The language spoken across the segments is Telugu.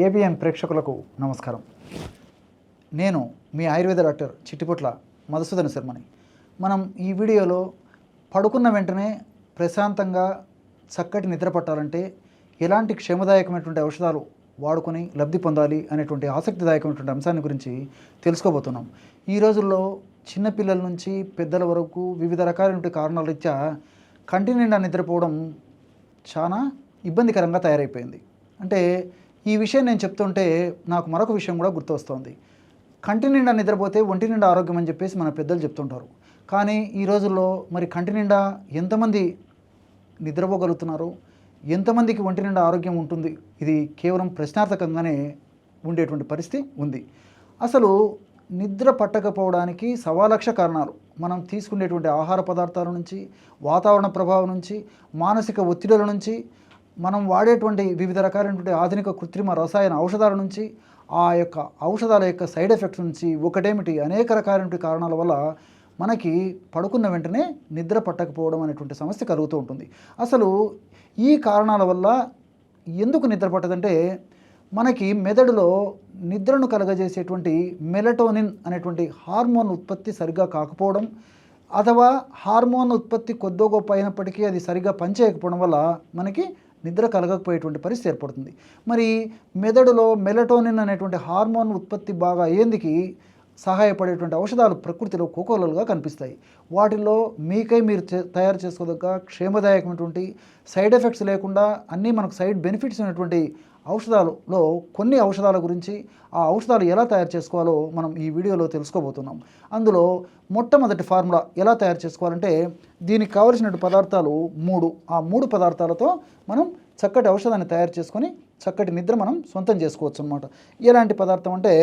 ఏబిఎన్ ప్రేక్షకులకు నమస్కారం. నేను మీ ఆయుర్వేద డాక్టర్ చిట్టిపొట్ల మధుసూదన శర్మని. మనం ఈ వీడియోలో పడుకున్న వెంటనే ప్రశాంతంగా చక్కటి నిద్ర పట్టాలంటే ఎలాంటి క్షేమదాయకమైనటువంటి ఔషధాలు వాడుకొని లబ్ధి పొందాలి అనేటువంటి ఆసక్తిదాయకమైనటువంటి అంశాన్ని గురించి తెలుసుకోబోతున్నాం. ఈ రోజుల్లో చిన్నపిల్లల నుంచి పెద్దల వరకు వివిధ రకాలైనటువంటి కారణాల రీత్యా కంటి నిండా నిద్రపోవడం చాలా ఇబ్బందికరంగా తయారైపోయింది. అంటే ఈ విషయం నేను చెప్తుంటే నాకు మరొక విషయం కూడా గుర్తొస్తుంది. కంటి నిండా నిద్రపోతే ఒంటి నిండా ఆరోగ్యం అని చెప్పేసి మన పెద్దలు చెప్తుంటారు. కానీ ఈ రోజుల్లో మరి కంటి నిండా ఎంతమంది నిద్రపోగలుగుతున్నారు, ఎంతమందికి ఒంటి నిండా ఆరోగ్యం ఉంటుంది, ఇది కేవలం ప్రశ్నార్థకంగానే ఉండేటువంటి పరిస్థితి ఉంది. అసలు నిద్ర పట్టకపోవడానికి 1,00,000 కారణాలు. మనం తీసుకునేటువంటి ఆహార పదార్థాల నుంచి, వాతావరణ ప్రభావం నుంచి, మానసిక ఒత్తిడుల నుంచి, మనం వాడేటువంటి వివిధ రకాలైనటువంటి ఆధునిక కృత్రిమ రసాయన ఔషధాల నుంచి, ఆ యొక్క ఔషధాల యొక్క సైడ్ ఎఫెక్ట్స్ నుంచి, ఒకటేమిటి అనేక రకాలైనటువంటి కారణాల వల్ల మనకి పడుకున్న వెంటనే నిద్ర పట్టకపోవడం అనేటువంటి సమస్య కలుగుతూ ఉంటుంది. అసలు ఈ కారణాల వల్ల ఎందుకు నిద్ర పట్టదంటే, మనకి మెదడులో నిద్రను కలగజేసేటువంటి మెలటోనిన్ అనేటువంటి హార్మోన్ ఉత్పత్తి సరిగ్గా కాకపోవడం, అథవా హార్మోన్ ఉత్పత్తి కొద్దో గొప్ప అయినప్పటికీ అది సరిగ్గా పనిచేయకపోవడం వల్ల మనకి నిద్ర కలగకపోయేటువంటి పరిస్థితి ఏర్పడుతుంది. మరి మెదడులో మెలటోనిన్ అనేటువంటి హార్మోన్ ఉత్పత్తి బాగా అయ్యేందుకు సహాయపడేటువంటి ఔషధాలు ప్రకృతిలో కోకోలలుగా కనిపిస్తాయి. వాటిల్లో మీకై మీరు తయారు చేసుకోదగ్గ క్షేమదాయకమైనటువంటి సైడ్ ఎఫెక్ట్స్ లేకుండా అన్నీ మనకు సైడ్ బెనిఫిట్స్ ఉన్నటువంటి ఔషధాలలో కొన్ని ఔషధాల గురించి, ఆ ఔషధాలు ఎలా తయారు చేసుకోవాలో మనం ఈ వీడియోలో తెలుసుకోబోతున్నాం. అందులో మొట్టమొదటి ఫార్ములా ఎలా తయారు చేసుకోవాలంటే, దీనికి కావలసిన పదార్థాలు 3. ఆ 3 పదార్థాలతో మనం చక్కటి ఔషధాన్ని తయారు చేసుకొని చక్కటి నిద్ర మనం సొంతం చేసుకోవచ్చు అన్నమాట. ఎలాంటి పదార్థం అంటే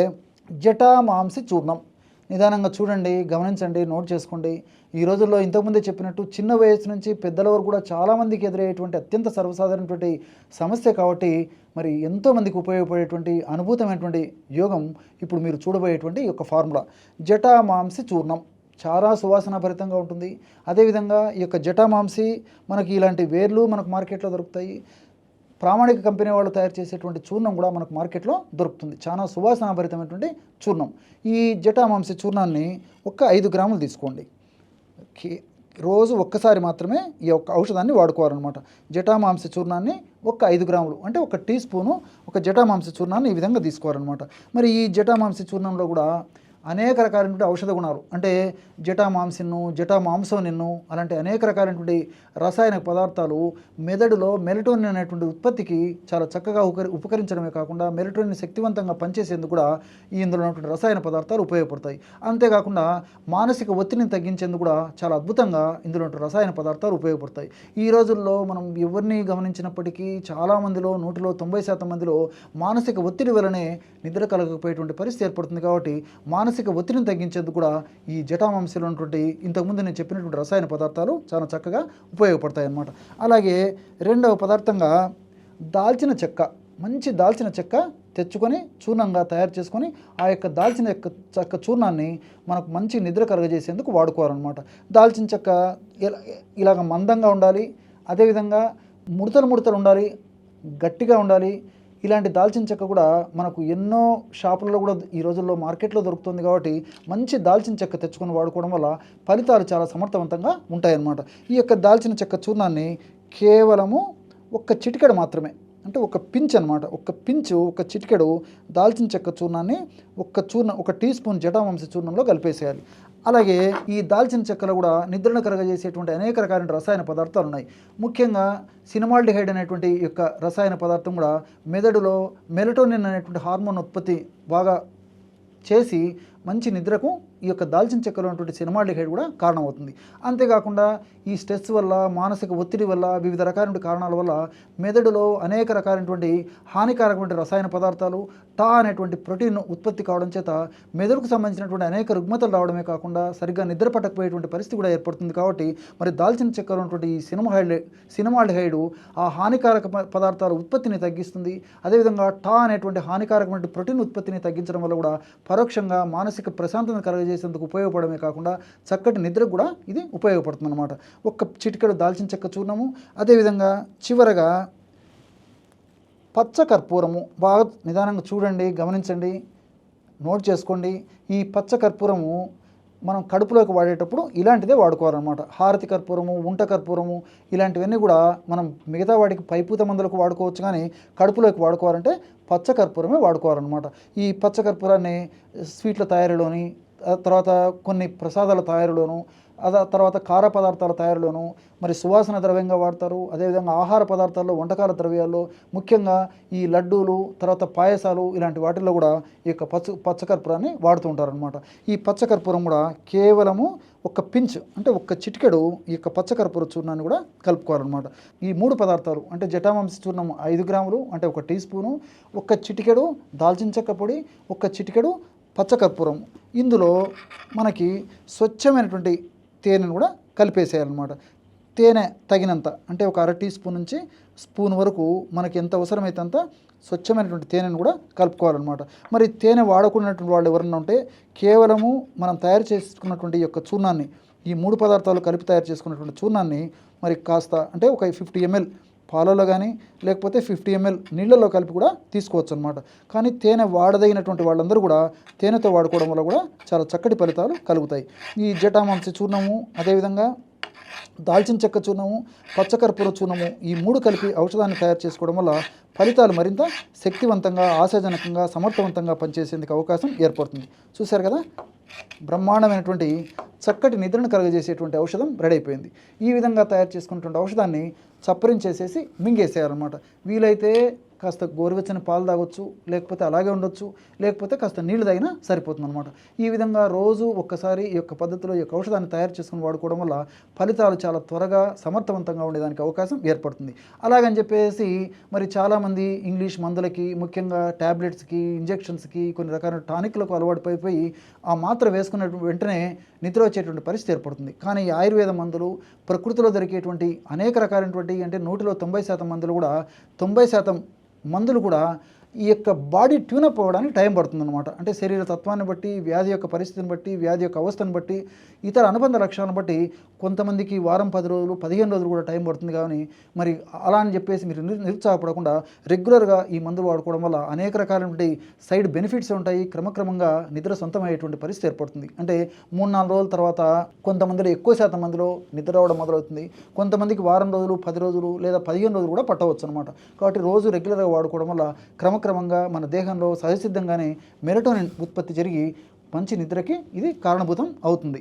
జటామాంసి చూర్ణం. నిదానంగా చూడండి, గమనించండి, నోట్ చేసుకోండి. ఈ రోజుల్లో ఇంతకుముందే చెప్పినట్టు చిన్న వయసు నుంచి పెద్దల వరకు కూడా చాలామందికి ఎదురయ్యేటువంటి అత్యంత సర్వసాధారణటువంటి సమస్య కాబట్టి మరి ఎంతోమందికి ఉపయోగపడేటువంటి అనుభూతమైనటువంటి యోగం ఇప్పుడు మీరు చూడబోయేటువంటి ఈ యొక్క ఫార్ములా జటామాంసి చూర్ణం. చాలా సువాసనాభరితంగా ఉంటుంది. అదేవిధంగా ఈ యొక్క జటామాంసి మనకి ఇలాంటి వేర్లు మనకు మార్కెట్లో దొరుకుతాయి. ప్రామాణిక కంపెనీ వాళ్ళు తయారు చేసేటువంటి చూర్ణం కూడా మనకు మార్కెట్లో దొరుకుతుంది. చాలా సువాసనాభరితమైనటువంటి చూర్ణం. ఈ జటామాంసి చూర్ణాన్ని ఒక 5 గ్రాములు తీసుకోండి. రోజు ఒక్కసారి మాత్రమే ఈ యొక్క ఔషధాన్ని వాడుకోవాలన్నమాట. జటామాంసి చూర్ణాన్ని ఒక 5 గ్రాములు అంటే 1 టీ స్పూను ఒక జటామాంసి చూర్ణాన్ని ఈ విధంగా తీసుకోవాలన్నమాట. మరి ఈ జటామాంసి చూర్ణంలో కూడా అనేక రకాలైనటువంటి ఔషధ గుణాలు అంటే జటామాంసిన్ను, జటామాంసోనిన్ను అలాంటి అనేక రకాలైనటువంటి రసాయన పదార్థాలు మెదడులో మెలటోనిన్ అనేటువంటి ఉత్పత్తికి చాలా చక్కగా ఉపకరించడమే కాకుండా మెలటోనిన్ శక్తివంతంగా పనిచేసేందుకు కూడా ఇందులో ఉన్నటువంటి రసాయన పదార్థాలు ఉపయోగపడతాయి. అంతేకాకుండా మానసిక ఒత్తిడిని తగ్గించేందుకు కూడా చాలా అద్భుతంగా ఇందులో ఉన్నటువంటి రసాయన పదార్థాలు ఉపయోగపడతాయి. ఈ రోజుల్లో మనం ఎవరిని గమనించినప్పటికీ చాలామందిలో 100లో 90% మందిలో మానసిక ఒత్తిడి వలనే నిద్ర కలగకపోయేటువంటి పరిస్థితి ఏర్పడుతుంది. కాబట్టి మానసిక ఒత్తిడిని తగ్గించేందుకు కూడా ఈ జటామాంసిలో ఉన్నటువంటి ఇంతకుముందు నేను చెప్పినటువంటి రసాయన పదార్థాలు చాలా చక్కగా ఉపయోగపడతాయి అన్నమాట. అలాగే రెండవ పదార్థంగా దాల్చిన చెక్క, మంచి దాల్చిన చెక్క తెచ్చుకొని చూర్ణంగా తయారు చేసుకొని ఆ యొక్క దాల్చిన చెక్క చూర్ణాన్ని మనకు మంచి నిద్ర కలగజేసేందుకు వాడుకోవాలన్నమాట. దాల్చిన చెక్క ఇలాగ మందంగా ఉండాలి, అదేవిధంగా ముడతలు ఉండాలి, గట్టిగా ఉండాలి. ఇలాంటి దాల్చిన చెక్క కూడా మనకు ఎన్నో షాపుల్లో కూడా ఈ రోజుల్లో మార్కెట్లో దొరుకుతుంది. కాబట్టి మంచి దాల్చిన చెక్క తెచ్చుకొని వాడుకోవడం వల్ల ఫలితాలు చాలా సమర్థవంతంగా ఉంటాయన్నమాట. ఈ యొక్క దాల్చిన చెక్క చూర్ణాన్ని కేవలము 1 చిటికెడు మాత్రమే, అంటే 1 పించ్ అనమాట, 1 పించు 1 చిటికెడు దాల్చిన చెక్క చూర్ణాన్ని 1 టీ స్పూన్ జటామాంసి చూర్ణంలో కలిపేసేయాలి. అలాగే ఈ దాల్చిన చెక్కలో కూడా నిద్రను కలగజేసేటువంటి అనేక రకాలైన రసాయన పదార్థాలు ఉన్నాయి. ముఖ్యంగా సినమాల్డిహైడ్ అనేటువంటి యొక్క రసాయన పదార్థం కూడా మెదడులో మెలటోనిన్ అనేటువంటి హార్మోన్ ఉత్పత్తి బాగా చేసి మంచి నిద్రకు ఈ యొక్క దాల్చిన చెక్కలో ఉన్నటువంటి సినమాల్డిహైడ్ కూడా కారణమవుతుంది. అంతేకాకుండా ఈ స్ట్రెస్ వల్ల, మానసిక ఒత్తిడి వల్ల, వివిధ రకాలైన కారణాల వల్ల మెదడులో అనేక రకాలైనటువంటి హానికారకమైన రసాయన పదార్థాలు టా అనేటువంటి ప్రోటీన్ ఉత్పత్తి కావడం చేత మెదడుకు సంబంధించినటువంటి అనేక రుగ్మతలు రావడమే కాకుండా సరిగ్గా నిద్ర పట్టకపోయేటువంటి పరిస్థితి కూడా ఏర్పడుతుంది. కాబట్టి మరి దాల్చిన చెక్కలో ఉన్నటువంటి ఈ సినమాల్డిహైడ్ ఆ హానికారక పదార్థాల ఉత్పత్తిని తగ్గిస్తుంది. అదేవిధంగా టా అనేటువంటి హానికారకమైన ప్రోటీన్ ఉత్పత్తిని తగ్గించడం వల్ల కూడా పరోక్షంగా మానసిక ప్రశాంతతను కలగజేసేందుకు ఉపయోగపడమే కాకుండా చక్కటి నిద్రకు కూడా ఇది ఉపయోగపడుతుంది అన్నమాట. 1 చిటికెడు దాల్చిన చెక్క చూర్ణము, అదేవిధంగా చివరగా పచ్చ కర్పూరము బాగా నిదానంగా చూడండి, గమనించండి, నోట్ చేసుకోండి. ఈ పచ్చ కర్పూరము మనం కడుపులోకి వాడేటప్పుడు ఇలాంటిదే వాడుకోవాలన్నమాట. హారతి కర్పూరము, ఉంట కర్పూరము ఇలాంటివన్నీ కూడా మనం మిగతా వాటికి పైపూత మందులకు వాడుకోవచ్చు, కానీ కడుపులోకి వాడుకోవాలంటే పచ్చ కర్పూరమే వాడుకోవాలన్నమాట. ఈ పచ్చ కర్పూరాన్ని స్వీట్ల తయారీలోని, తర్వాత కొన్ని ప్రసాదాల తయారీలోను, తర్వాత కార పదార్థాల తయారీలోను, మరి సువాసన ద్రవ్యంగా వాడతారు. అదేవిధంగా ఆహార పదార్థాల్లో, వంటకాల ద్రవ్యాల్లో, ముఖ్యంగా ఈ లడ్డూలు, తర్వాత పాయసాలు ఇలాంటి వాటిల్లో కూడా ఈ యొక్క పచ్చకర్పూరాన్ని వాడుతూ ఉంటారనమాట. ఈ పచ్చకర్పూరం కూడా కేవలము ఒక పించ్ అంటే ఒక చిటికెడు ఈ యొక్క పచ్చకర్పూర చూర్ణాన్ని కూడా కలుపుకోవాలన్నమాట. ఈ 3 పదార్థాలు అంటే జటామాంసి చూర్ణం 5 గ్రాములు అంటే 1 టీ స్పూను, ఒక చిటికెడు దాల్చిన చెక్క పొడి, ఒక చిటికెడు పచ్చకర్పూరం. ఇందులో మనకి స్వచ్ఛమైనటువంటి తేనెను కూడా కలిపేసేయాలన్నమాట. తేనె తగినంత అంటే ఒక 1/2 టీ స్పూన్ నుంచి స్పూన్ వరకు మనకి ఎంత అవసరమైతే అంత స్వచ్ఛమైనటువంటి తేనెను కూడా కలుపుకోవాలన్నమాట. మరి తేనె వాడకున్నటువంటి వాళ్ళు ఎవరన్నా ఉంటే కేవలము మనం తయారు చేసుకున్నటువంటి యొక్క చూర్ణాన్ని, ఈ 3 పదార్థాలు కలిపి తయారు చేసుకున్నటువంటి చూర్ణాన్ని మరి కాస్త అంటే ఒక 50 ml పాలలో కానీ లేకపోతే 50 ml నీళ్ళలో కలిపి కూడా తీసుకోవచ్చు అనమాట. కానీ తేనె వాడదగినటువంటి వాళ్ళందరూ కూడా తేనెతో వాడుకోవడం వల్ల కూడా చాలా చక్కటి ఫలితాలు కలుగుతాయి. ఈ జటామాంసి చూర్ణము, అదేవిధంగా దాల్చిన చెక్క చూర్ణము, పచ్చకర్పూర చూర్ణము ఈ 3 కలిపి ఔషధాన్ని తయారు చేసుకోవడం వల్ల ఫలితాలు మరింత శక్తివంతంగా, ఆశాజనకంగా, సమర్థవంతంగా పనిచేసేందుకు అవకాశం ఏర్పడుతుంది. చూశారు కదా, బ్రహ్మాండమైనటువంటి చక్కటి నిద్రను కలుగజేసేటువంటి ఔషధం రెడీ అయిపోయింది. ఈ విధంగా తయారు చేసుకున్నటువంటి ఔషధాన్ని చప్పరించేసేసి మింగేసేయాలన్నమాట. వీలైతే కాస్త గోరువెచ్చని పాలు తాగొచ్చు, లేకపోతే అలాగే ఉండొచ్చు, లేకపోతే కాస్త నీళ్లు తాగినా సరిపోతుంది అనమాట. ఈ విధంగా రోజు ఒక్కసారి ఈ యొక్క పద్ధతిలో ఈ యొక్క ఔషధాన్ని తయారు చేసుకుని వాడుకోవడం వల్ల ఫలితాలు చాలా త్వరగా సమర్థవంతంగా ఉండేదానికి అవకాశం ఏర్పడుతుంది. అలాగని చెప్పేసి మరి చాలామంది ఇంగ్లీష్ మందులకి, ముఖ్యంగా ట్యాబ్లెట్స్కి, ఇంజెక్షన్స్కి, కొన్ని రకాల టానిక్లకు అలవాటు పడిపోయి ఆ మాత్ర వేసుకున్న వెంటనే నిద్ర వచ్చేటువంటి పరిస్థితి ఏర్పడుతుంది. కానీ ఈ ఆయుర్వేద మందులు, ప్రకృతిలో దొరికేటువంటి అనేక రకాలైనటువంటి అంటే 100లో 90% మందులు కూడా 90% మందులు కూడా ఈ యొక్క బాడీ ట్యూనప్ అవ్వడానికి టైం పడుతుందన్నమాట. అంటే శరీర తత్వాన్ని బట్టి, వ్యాధి యొక్క పరిస్థితిని బట్టి, వ్యాధి యొక్క అవస్థను బట్టి, ఇతర అనుబంధ లక్షణాలను బట్టి కొంతమందికి వారం 10 రోజులు, 15 రోజులు కూడా టైం పడుతుంది. కానీ మరి అలా అని చెప్పేసి మీరు నిరుత్సాహపడకుండా రెగ్యులర్గా ఈ మందులు వాడుకోవడం వల్ల అనేక రకాలైనటువంటి సైడ్ బెనిఫిట్స్ ఉంటాయి. క్రమక్రమంగా నిద్ర సొంతమయ్యేటువంటి పరిస్థితి ఏర్పడుతుంది. అంటే 3-4 రోజుల తర్వాత కొంతమందిలో ఎక్కువ శాతం మందిలో నిద్ర రావడం మొదలవుతుంది. కొంతమందికి వారం రోజులు, 10 రోజులు లేదా 15 రోజులు కూడా పట్టవచ్చు అనమాట. కాబట్టి రోజు రెగ్యులర్గా వాడుకోవడం వల్ల క్రమక్రమంగా మన దేహంలో సహజసిద్ధంగానే మెలటోనిన్ ఉత్పత్తి జరిగి మంచి నిద్రకి ఇది కారణభూతం అవుతుంది.